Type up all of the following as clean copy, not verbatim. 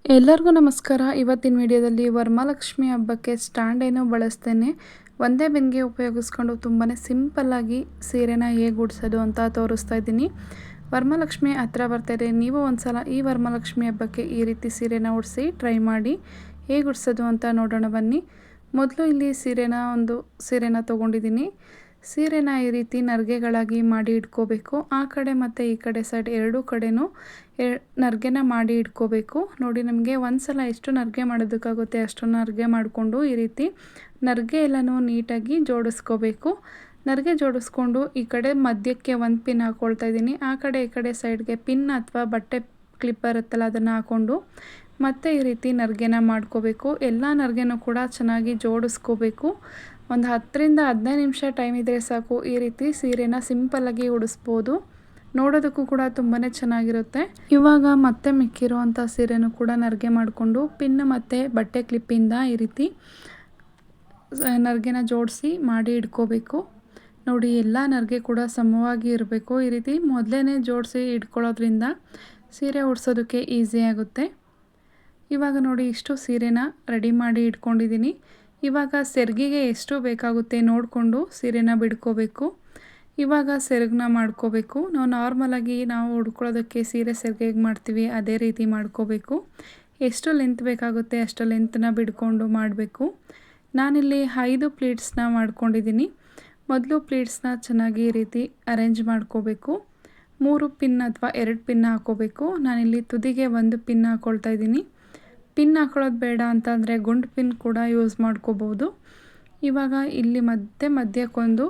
ಎಲ್ಲರಿಗೂ ನಮಸ್ಕಾರ. ಇವತ್ತಿನ ವಿಡಿಯೋದಲ್ಲಿ ವರಮಹಾಲಕ್ಷ್ಮಿ ಹಬ್ಬಕ್ಕೆ ಸ್ಟ್ಯಾಂಡ್ ಏನೂ ಬಳಸ್ತೇನೆ ಒಂದೇ ಬೆನ್ಗೆ ಉಪಯೋಗಿಸ್ಕೊಂಡು ತುಂಬಾ ಸಿಂಪಲ್ಲಾಗಿ ಸೀರೆನ ಹೇಗೆ ಉಡ್ಸೋದು ಅಂತ ತೋರಿಸ್ತಾ ಇದ್ದೀನಿ. ವರಮಹಾಲಕ್ಷ್ಮಿ ಹತ್ರ ಬರ್ತಾಯಿದೆ. ನೀವು ಒಂದ್ಸಲ ಈ ವರಮಹಾಲಕ್ಷ್ಮಿ ಹಬ್ಬಕ್ಕೆ ಈ ರೀತಿ ಸೀರೆನ ಉಡಿಸಿ ಟ್ರೈ ಮಾಡಿ. ಹೇಗೆ ಉಡ್ಸೋದು ಅಂತ ನೋಡೋಣ ಬನ್ನಿ. ಮೊದಲು ಇಲ್ಲಿ ಒಂದು ಸೀರೆನ ತೊಗೊಂಡಿದ್ದೀನಿ. ಸೀರೆನ ಈ ರೀತಿ ನರ್ಗೆಗಳಾಗಿ ಮಾಡಿ ಇಟ್ಕೋಬೇಕು. ಆ ಕಡೆ ಮತ್ತು ಈ ಕಡೆ ಸೈಡ್ ಎರಡೂ ಕಡೆನೂ ನರ್ಗೆನ ಮಾಡಿ ಇಟ್ಕೋಬೇಕು. ನೋಡಿ, ನಮಗೆ ಒಂದು ಸಲ ಎಷ್ಟು ನರ್ಗೆ ಮಾಡೋದಕ್ಕಾಗುತ್ತೆ ಅಷ್ಟು ನರ್ಗೆ ಮಾಡಿಕೊಂಡು ಈ ರೀತಿ ನರ್ಗೆ ಎಲ್ಲನೂ ನೀಟಾಗಿ ಜೋಡಿಸ್ಕೋಬೇಕು. ನರ್ಗೆ ಜೋಡಿಸ್ಕೊಂಡು ಈ ಕಡೆ ಮಧ್ಯಕ್ಕೆ ಒಂದು ಪಿನ್ ಹಾಕ್ಕೊಳ್ತಾ ಇದ್ದೀನಿ. ಆ ಕಡೆ ಈ ಕಡೆ ಸೈಡ್ಗೆ ಪಿನ್ ಅಥವಾ ಬಟ್ಟೆ ಕ್ಲಿಪ್ ಬರುತ್ತಲ್ಲ ಅದನ್ನು ಹಾಕ್ಕೊಂಡು ಮತ್ತೆ ಈ ರೀತಿ ನರ್ಗೆನ ಮಾಡ್ಕೋಬೇಕು. ಎಲ್ಲ ನರ್ಗೆನೂ ಕೂಡ ಚೆನ್ನಾಗಿ ಜೋಡಿಸ್ಕೋಬೇಕು. ಒಂದು 10ರಿಂದ 15 ನಿಮಿಷ ಟೈಮ್ ಇದ್ದರೆ ಸಾಕು. ಈ ರೀತಿ ಸೀರೆನ ಸಿಂಪಲ್ಲಾಗಿ ಉಡಿಸ್ಬೋದು. ನೋಡೋದಕ್ಕೂ ಕೂಡ ತುಂಬಾ ಚೆನ್ನಾಗಿರುತ್ತೆ. ಇವಾಗ ಮತ್ತೆ ಮಿಕ್ಕಿರುವಂಥ ಸೀರೆನೂ ಕೂಡ ನರ್ಗೆ ಮಾಡಿಕೊಂಡು ಪಿನ್ ಮತ್ತು ಬಟ್ಟೆ ಕ್ಲಿಪ್ಪಿಂದ ಈ ರೀತಿ ನರ್ಗೆನ ಜೋಡಿಸಿ ಮಾಡಿ ಇಟ್ಕೋಬೇಕು. ನೋಡಿ, ಎಲ್ಲ ನರ್ಗೆ ಕೂಡ ಸಮವಾಗಿ ಇರಬೇಕು. ಈ ರೀತಿ ಮೊದಲೇ ಜೋಡಿಸಿ ಇಟ್ಕೊಳ್ಳೋದ್ರಿಂದ ಸೀರೆ ಉಡ್ಸೋದಕ್ಕೆ ಈಸಿ ಆಗುತ್ತೆ. ಇವಾಗ ನೋಡಿ, ಇಷ್ಟು ಸೀರೆನ ರೆಡಿ ಮಾಡಿ ಇಟ್ಕೊಂಡಿದ್ದೀನಿ. ಇವಾಗ ಸೆರಗಿಗೆ ಎಷ್ಟು ಬೇಕಾಗುತ್ತೆ ನೋಡಿಕೊಂಡು ಸೀರೆನ ಬಿಡ್ಕೋಬೇಕು. ಇವಾಗ ಸೆರಗನ್ನ ಮಾಡ್ಕೋಬೇಕು. ನಾರ್ಮಲಾಗಿ ನಾವು ಉಡ್ಕೊಳ್ಳೋದಕ್ಕೆ ಸೀರೆ ಸೆರಗು ಹೇಗೆ ಮಾಡ್ತೀವಿ ಅದೇ ರೀತಿ ಮಾಡ್ಕೋಬೇಕು. ಎಷ್ಟು ಲೆಂತ್ ಬೇಕಾಗುತ್ತೆ ಅಷ್ಟು ಲೆಂತನ್ನ ಬಿಡ್ಕೊಂಡು ಮಾಡಬೇಕು. ನಾನಿಲ್ಲಿ 5 ಪ್ಲೀಟ್ಸ್ನ ಮಾಡ್ಕೊಂಡಿದ್ದೀನಿ. ಮೊದಲು ಪ್ಲೀಟ್ಸ್ನ ಚೆನ್ನಾಗಿ ಈ ರೀತಿ ಅರೇಂಜ್ ಮಾಡ್ಕೋಬೇಕು. 3 ಪಿನ್ ಅಥವಾ 2 ಪಿನ್ ಹಾಕ್ಕೋಬೇಕು. ನಾನಿಲ್ಲಿ ತುದಿಗೆ 1 ಪಿನ್ ಹಾಕ್ಕೊಳ್ತಾ ಇದ್ದೀನಿ. ಪಿನ್ ಹಾಕೊಳ್ಳೋದು ಬೇಡ ಅಂತಂದರೆ ಗುಂಡು ಪಿನ್ ಕೂಡ ಯೂಸ್ ಮಾಡ್ಕೋಬೋದು. ಇವಾಗ ಇಲ್ಲಿ ಮಧ್ಯಕ್ಕೊಂದು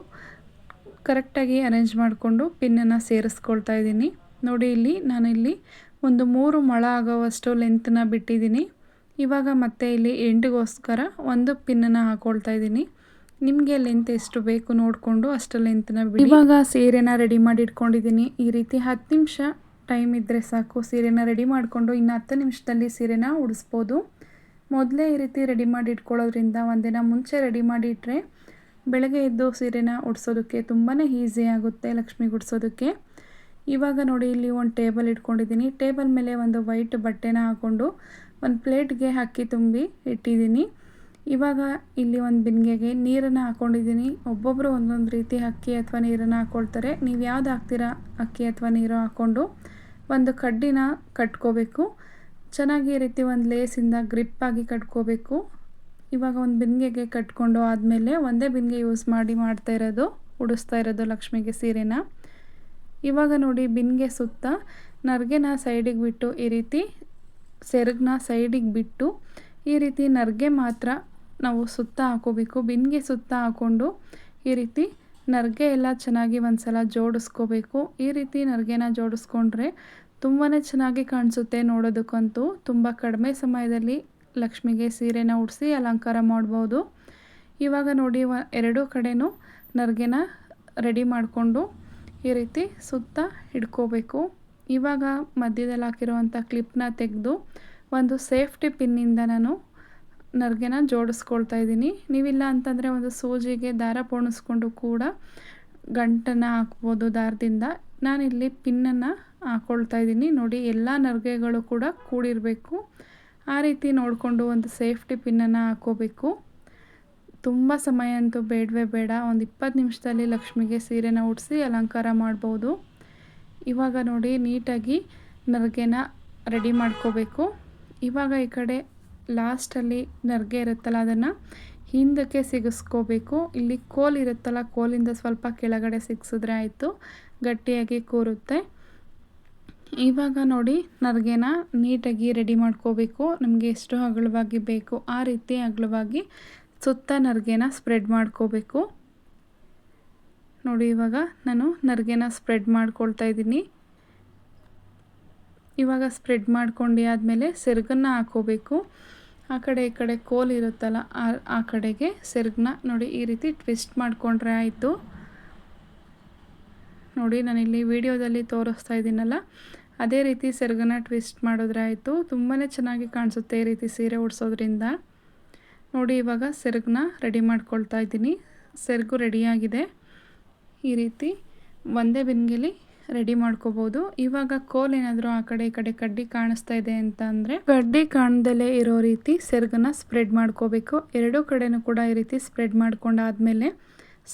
ಕರೆಕ್ಟಾಗಿ ಅರೇಂಜ್ ಮಾಡಿಕೊಂಡು ಪಿನ್ನನ್ನು ಸೇರಿಸ್ಕೊಳ್ತಾ ಇದ್ದೀನಿ. ನೋಡಿ, ನಾನಿಲ್ಲಿ ಒಂದು 3 ಮೊಳ ಆಗೋವಷ್ಟು ಲೆಂತನ್ನ ಬಿಟ್ಟಿದ್ದೀನಿ. ಇವಾಗ ಮತ್ತೆ ಇಲ್ಲಿ ಎಂಡಿಗೋಸ್ಕರ 1 ಪಿನ್ನನ್ನು ಹಾಕ್ಕೊಳ್ತಾ ಇದ್ದೀನಿ. ನಿಮಗೆ ಲೆಂತ್ ಎಷ್ಟು ಬೇಕು ನೋಡಿಕೊಂಡು ಅಷ್ಟು ಲೆಂತನ್ನ ಬಿಡಿ. ಇವಾಗ ಸೀರೆನ ರೆಡಿ ಮಾಡಿ ಇಟ್ಕೊಂಡಿದ್ದೀನಿ. ಈ ರೀತಿ 10 ನಿಮಿಷ ಟೈಮ್ ಇದ್ದರೆ ಸಾಕು. ಸೀರೆನ ರೆಡಿ ಮಾಡಿಕೊಂಡು ಇನ್ನು 10 ನಿಮಿಷದಲ್ಲಿ ಸೀರೆನ ಉಡಿಸ್ಬೋದು. ಮೊದಲೇ ಈ ರೀತಿ ರೆಡಿ ಮಾಡಿ ಇಟ್ಕೊಳ್ಳೋದ್ರಿಂದ ಒಂದಿನ ಮುಂಚೆ ರೆಡಿ ಮಾಡಿ ಇಟ್ಟರೆ ಬೆಳಗ್ಗೆ ಎದ್ದು ಸೀರೆನ ಉಡ್ಸೋದಕ್ಕೆ ತುಂಬಾ ಈಸಿ ಆಗುತ್ತೆ ಲಕ್ಷ್ಮಿಗೆ ಉಡ್ಸೋದಕ್ಕೆ. ಇವಾಗ ನೋಡಿ, ಇಲ್ಲಿ ಒಂದು ಟೇಬಲ್ ಇಟ್ಕೊಂಡಿದ್ದೀನಿ. ಟೇಬಲ್ ಮೇಲೆ ಒಂದು ವೈಟ್ ಬಟ್ಟೆನ ಹಾಕ್ಕೊಂಡು ಒಂದು ಪ್ಲೇಟ್ಗೆ ಅಕ್ಕಿ ತುಂಬಿ ಇಟ್ಟಿದ್ದೀನಿ. ಇವಾಗ ಇಲ್ಲಿ ಒಂದು ಬಿಂದಿಗೆಗೆ ನೀರನ್ನು ಹಾಕ್ಕೊಂಡಿದ್ದೀನಿ. ಒಬ್ಬೊಬ್ಬರು ಒಂದೊಂದು ರೀತಿ ಅಕ್ಕಿ ಅಥವಾ ನೀರನ್ನು ಹಾಕ್ಕೊಳ್ತಾರೆ. ನೀವು ಯಾವ್ದು ಹಾಕ್ತೀರಾ ಅಕ್ಕಿ ಅಥವಾ ನೀರು ಹಾಕ್ಕೊಂಡು ಒಂದು ಕಡ್ಡಿನ ಕಟ್ಕೋಬೇಕು. ಚೆನ್ನಾಗಿ ಈ ರೀತಿ ಒಂದು ಲೇಸಿಂದ ಗ್ರಿಪ್ಪಾಗಿ ಕಟ್ಕೋಬೇಕು. ಇವಾಗ ಒಂದು ಬಿಂದಿಗೆಗೆ ಕಟ್ಕೊಂಡು ಆದಮೇಲೆ ಒಂದೇ ಬಿಂದಿಗೆ ಯೂಸ್ ಮಾಡಿ ಉಡಿಸ್ತಾ ಇರೋದು ಲಕ್ಷ್ಮಿಗೆ ಸೀರೆನ. ಇವಾಗ ನೋಡಿ, ಬಿಂದಿಗೆ ಸುತ್ತ ನರ್ಗೆನ ಸೈಡಿಗೆ ಬಿಟ್ಟು ಈ ರೀತಿ ಸೆರಗನ್ನ ಸೈಡಿಗೆ ಬಿಟ್ಟು ಈ ರೀತಿ ನರ್ಗೆ ಮಾತ್ರ ನಾವು ಸುತ್ತ ಹಾಕೋಬೇಕು. ಬಿಂದಿಗೆ ಸುತ್ತ ಹಾಕ್ಕೊಂಡು ಈ ರೀತಿ ನರ್ಗೆ ಎಲ್ಲ ಚೆನ್ನಾಗಿ ಒಂದು ಸಲ ಜೋಡಿಸ್ಕೋಬೇಕು. ಈ ರೀತಿ ನರ್ಗೆನ ಜೋಡಿಸ್ಕೊಂಡ್ರೆ ತುಂಬಾ ಚೆನ್ನಾಗಿ ಕಾಣಿಸುತ್ತೆ. ನೋಡೋದಕ್ಕಂತೂ ತುಂಬ ಕಡಿಮೆ ಸಮಯದಲ್ಲಿ ಲಕ್ಷ್ಮಿಗೆ ಸೀರೆನ ಉಡಿಸಿ ಅಲಂಕಾರ ಮಾಡ್ಬೋದು. ಇವಾಗ ನೋಡಿ, ಎರಡೂ ಕಡೆನೂ ನರ್ಗೆನ ರೆಡಿ ಮಾಡಿಕೊಂಡು ಈ ರೀತಿ ಸುತ್ತ ಹಿಡ್ಕೋಬೇಕು. ಇವಾಗ ಮಧ್ಯದಲ್ಲಿ ಹಾಕಿರುವಂಥ ಕ್ಲಿಪ್ನ ತೆಗೆದು ಒಂದು ಸೇಫ್ಟಿ ಪಿನ್ನಿಂದ ನಾನು ನರ್ಗೆನ ಜೋಡಿಸ್ಕೊಳ್ತಾ ಇದ್ದೀನಿ. ನೀವಿಲ್ಲ ಅಂತಂದರೆ ಒಂದು ಸೂಜಿಗೆ ದಾರ ಪೋಣಿಸ್ಕೊಂಡು ಕೂಡ ಗಂಟನ್ನು ಹಾಕ್ಬೋದು ದಾರದಿಂದ. ನಾನಿಲ್ಲಿ ಪಿನ್ನನ್ನು ಹಾಕ್ಕೊಳ್ತಾ ಇದ್ದೀನಿ. ನೋಡಿ, ಎಲ್ಲ ನರ್ಗೆಗಳು ಕೂಡ ಕೂಡಿರಬೇಕು. ಆ ರೀತಿ ನೋಡಿಕೊಂಡು ಒಂದು ಸೇಫ್ಟಿ ಪಿನ್ನನ್ನು ಹಾಕ್ಕೋಬೇಕು. ತುಂಬ ಸಮಯ ಅಂತೂ ಬೇಡವೇ ಬೇಡ. ಒಂದು 20 ನಿಮಿಷದಲ್ಲಿ ಲಕ್ಷ್ಮಿಗೆ ಸೀರೆನ ಉಡಿಸಿ ಅಲಂಕಾರ ಮಾಡ್ಬೋದು. ಇವಾಗ ನೋಡಿ, ನೀಟಾಗಿ ನರ್ಗೆನ ರೆಡಿ ಮಾಡ್ಕೋಬೇಕು. ಇವಾಗ ಈ ಕಡೆ ಲಾಸ್ಟಲ್ಲಿ ನರ್ಗೆ ಇರುತ್ತಲ್ಲ ಅದನ್ನು ಹಿಂದಕ್ಕೆ ಸಿಗಿಸ್ಕೋಬೇಕು. ಇಲ್ಲಿ ಕೋಲ್ ಇರುತ್ತಲ್ಲ, ಕೋಲಿಂದ ಸ್ವಲ್ಪ ಕೆಳಗಡೆ ಸಿಗಿಸಿದ್ರೆ ಆಯಿತು, ಗಟ್ಟಿಯಾಗಿ ಕೂರುತ್ತೆ. ಇವಾಗ ನೋಡಿ, ನರ್ಗೆನ ನೀಟಾಗಿ ರೆಡಿ ಮಾಡ್ಕೋಬೇಕು. ನಮಗೆ ಎಷ್ಟು ಅಗಲವಾಗಿ ಬೇಕು ಆ ರೀತಿ ಅಗಲವಾಗಿ ಸುತ್ತ ನರ್ಗೆನ ಸ್ಪ್ರೆಡ್ ಮಾಡ್ಕೋಬೇಕು. ನೋಡಿ, ಇವಾಗ ನಾನು ನರ್ಗೆನ ಸ್ಪ್ರೆಡ್ ಮಾಡ್ಕೊಳ್ತಾ ಇದ್ದೀನಿ. ಇವಾಗ ಸ್ಪ್ರೆಡ್ ಮಾಡ್ಕೊಂಡು ಆದಮೇಲೆ ಸೆರಗನ್ನು ಹಾಕ್ಕೋಬೇಕು. ಆ ಕಡೆ ಈ ಕಡೆ ಕೋಲ್ ಇರುತ್ತಲ್ಲ ಆ ಕಡೆಗೆ ಸೆರಗನ್ನ ನೋಡಿ ಈ ರೀತಿ ಟ್ವಿಸ್ಟ್ ಮಾಡಿಕೊಂಡ್ರೆ ಆಯಿತು. ನೋಡಿ, ನಾನಿಲ್ಲಿ ವಿಡಿಯೋದಲ್ಲಿ ತೋರಿಸ್ತಾ ಇದ್ದೀನಲ್ಲ ಅದೇ ರೀತಿ ಸೆರಗನ್ನ ಟ್ವಿಸ್ಟ್ ಮಾಡಿದ್ರೆ ಆಯಿತು. ತುಂಬಾ ಚೆನ್ನಾಗಿ ಕಾಣಿಸುತ್ತೆ ಈ ರೀತಿ ಸೀರೆ ಉಡಿಸೋದ್ರಿಂದ. ನೋಡಿ, ಇವಾಗ ಸೆರಗನ್ನ ರೆಡಿ ಮಾಡ್ಕೊಳ್ತಾ ಇದ್ದೀನಿ. ಸೆರಗು ರೆಡಿಯಾಗಿದೆ. ಈ ರೀತಿ ಒಂದೇ ಬಿಂದಿಗೆಲಿ ರೆಡಿ ಮಾಡ್ಕೋಬೋದು. ಇವಾಗ ಕೋಲ್ ಏನಾದರೂ ಆ ಕಡೆ ಈ ಕಡೆ ಕಡ್ಡಿ ಕಾಣಿಸ್ತಾ ಇದೆ ಅಂತ ಅಂದರೆ ಕಡ್ಡಿ ಕಾಣ್ದಲೇ ಇರೋ ರೀತಿ ಸೆರಗನ್ನ ಸ್ಪ್ರೆಡ್ ಮಾಡ್ಕೋಬೇಕು. ಎರಡೂ ಕಡೆನೂ ಕೂಡ ಈ ರೀತಿ ಸ್ಪ್ರೆಡ್ ಮಾಡ್ಕೊಂಡಾದಮೇಲೆ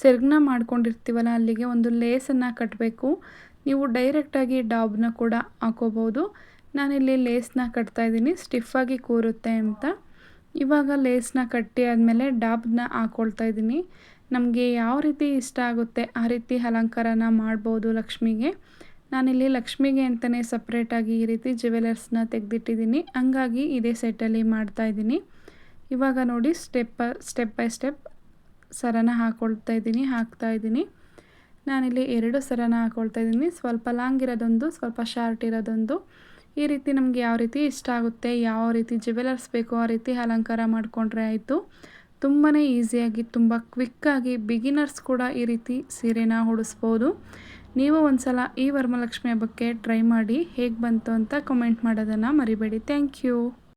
ಸೆರಗನ್ನ ಮಾಡ್ಕೊಂಡಿರ್ತೀವಲ್ಲ ಅಲ್ಲಿಗೆ ಒಂದು ಲೇಸನ್ನು ಕಟ್ಟಬೇಕು. ನೀವು ಡೈರೆಕ್ಟಾಗಿ ಡಾಬ್ನ ಕೂಡ ಹಾಕೋಬೋದು. ನಾನಿಲ್ಲಿ ಲೇಸ್ನ ಕಟ್ತಾಯಿದ್ದೀನಿ ಸ್ಟಿಫಾಗಿ ಕೂರುತ್ತೆ ಅಂತ. ಇವಾಗ ಲೇಸ್ನ ಕಟ್ಟಿ ಆದಮೇಲೆ ಡಾಬ್ನ ಹಾಕ್ಕೊಳ್ತಾ ಇದ್ದೀನಿ. ನಮಗೆ ಯಾವ ರೀತಿ ಇಷ್ಟ ಆಗುತ್ತೆ ಆ ರೀತಿ ಅಲಂಕಾರನ ಮಾಡ್ಬೋದು ಲಕ್ಷ್ಮಿಗೆ. ನಾನಿಲ್ಲಿ ಲಕ್ಷ್ಮಿಗೆ ಅಂತಲೇ ಸಪ್ರೇಟಾಗಿ ಈ ರೀತಿ ಜ್ಯುವೆಲರ್ಸ್ನ ತೆಗೆದಿಟ್ಟಿದ್ದೀನಿ. ಹಂಗಾಗಿ ಇದೇ ಸೆಟ್ಟಲ್ಲಿ ಮಾಡ್ತಾಯಿದ್ದೀನಿ. ಇವಾಗ ನೋಡಿ ಸ್ಟೆಪ್ ಬೈ ಸ್ಟೆಪ್ ಸರನ ಹಾಕ್ತಾಯಿದ್ದೀನಿ. ನಾನಿಲ್ಲಿ 2 ಸರನ ಹಾಕ್ಕೊಳ್ತಾ ಇದ್ದೀನಿ. ಸ್ವಲ್ಪ ಲಾಂಗ್ ಇರೋದೊಂದು, ಸ್ವಲ್ಪ ಶಾರ್ಟ್ ಇರೋದೊಂದು. ಈ ರೀತಿ ನಮಗೆ ಯಾವ ರೀತಿ ಇಷ್ಟ ಆಗುತ್ತೆ, ಯಾವ ರೀತಿ ಜ್ಯುವೆಲರ್ಸ್ ಬೇಕೋ ಆ ರೀತಿ ಅಲಂಕಾರ ಮಾಡಿಕೊಂಡ್ರೆ ಆಯಿತು. ತುಂಬಾ ಈಸಿಯಾಗಿ ತುಂಬ ಕ್ವಿಕ್ಕಾಗಿ ಬಿಗಿನರ್ಸ್ ಕೂಡ ಈ ರೀತಿ ಸೀರೆನ ಉಡಿಸ್ಬೋದು. ನೀವು ಒಂದು ಸಲ ಈ ವರಮಹಾಲಕ್ಷ್ಮಿ ಹಬ್ಬಕ್ಕೆ ಟ್ರೈ ಮಾಡಿ ಹೇಗೆ ಬಂತು ಅಂತ ಕಮೆಂಟ್ ಮಾಡೋದನ್ನು ಮರಿಬೇಡಿ. Thank you.